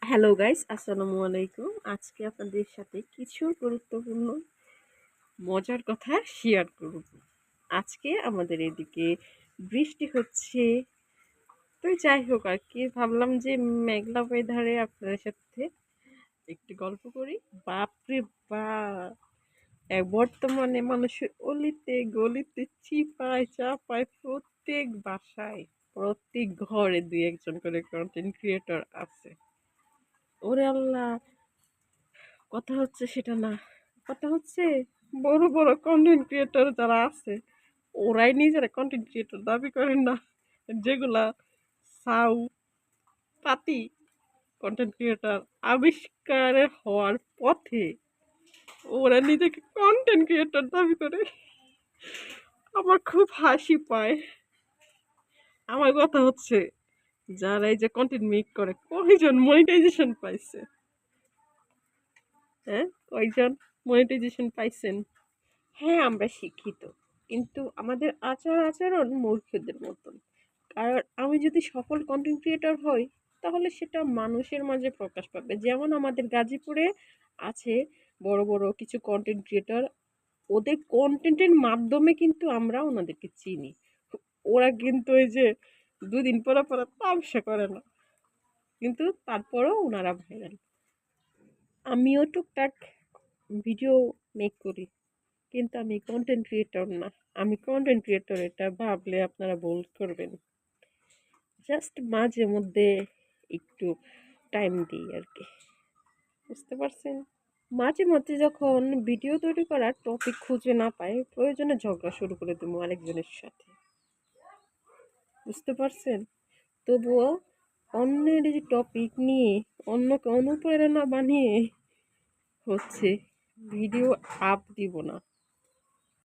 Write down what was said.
Hello guys, আসসালামু আলাইকুম। আজকে আপনাদের সাথে কিছু গুরুত্বপূর্ণ মজার কথা শেয়ার করব। আজকে আমাদের এদিকে বৃষ্টি হচ্ছে। তো যাই হোক আর কি, ভাবলাম যে মেঘলা ওয়েদারে আপনাদের সাথে একটি গল্প করি। বাপরে বাপ! বর্তমানে মানুষের অলিতে গলিতে চিপায় চাপায় প্রত্যেক বাসায় প্রত্যেক ঘরে দুই একজন করে কন্টেন্ট ক্রিয়েটর আছে। ওরে আল্লাহ! কথা হচ্ছে সেটা না। কথা হচ্ছে বড় বড় কন্টেন্ট ক্রিয়েটর যারা আছে ওরাই নিজেরা কন্টেন্ট ক্রিয়েটর দাবি করেন না। যেগুলা সাউ পাতি কন্টেন্ট ক্রিয়েটর আবিষ্কারের হওয়ার পথে ওরা নিজেকে কন্টেন্ট ক্রিয়েটর দাবি করে। আমার খুব হাসি পায়। আমার কথা হচ্ছে যারা এই যে কন্টেন্ট মেক করে কয়জন মনিটাইজেশন পাইছে? হ্যাঁ, কয়জন মনিটাইজেশন পাইছেন? হ্যাঁ, আমরা শিক্ষিত। কিন্তু আমাদের আচার-আচরণ মূর্খদের মতন। কারণ আমি যদি সফল কনটেন্ট ক্রিয়েটর হই, তাহলে সেটা মানুষের মাঝে প্রকাশ পাবে। যেমন আমাদের গাজীপুরে আছে বড়, বড় কিছু কনটেন্ট ক্রিয়েটর। ওদের কনটেন্টের মাধ্যমে কিন্তু আমরা ওনাদেরকে চিনি। ওরা কিন্তু ওই যে ২ দিন পরে, পরে তামাশা করে না। কিন্তু তারপরেও উনারা ভাইরাল। আমিও টুকটাক ভিডিও মেক করি। কিন্তু আমি কন্টেন্ট ক্রিয়েটর না। আমি কন্টেন্ট ক্রিয়েটর এটা ভাবলে আপনারা ভুল করবেন। জাস্ট মাঝে মধ্যে একটু টাইম দিই আরকি। বুঝতে পারছেন? মাঝে মধ্যে যখন ভিডিও তৈরি করার টপিক খুঁজে না পাই, প্রয়োজনে ঝগড়া শুরু করে দেবো আরেকজনের সাথে। বুঝতে পারছেন? তবুও অন্যের এই যে টপিক নিয়ে অন্যকে অনুপ্রেরণা বানিয়ে হচ্ছে ভিডিও আপ দিব না।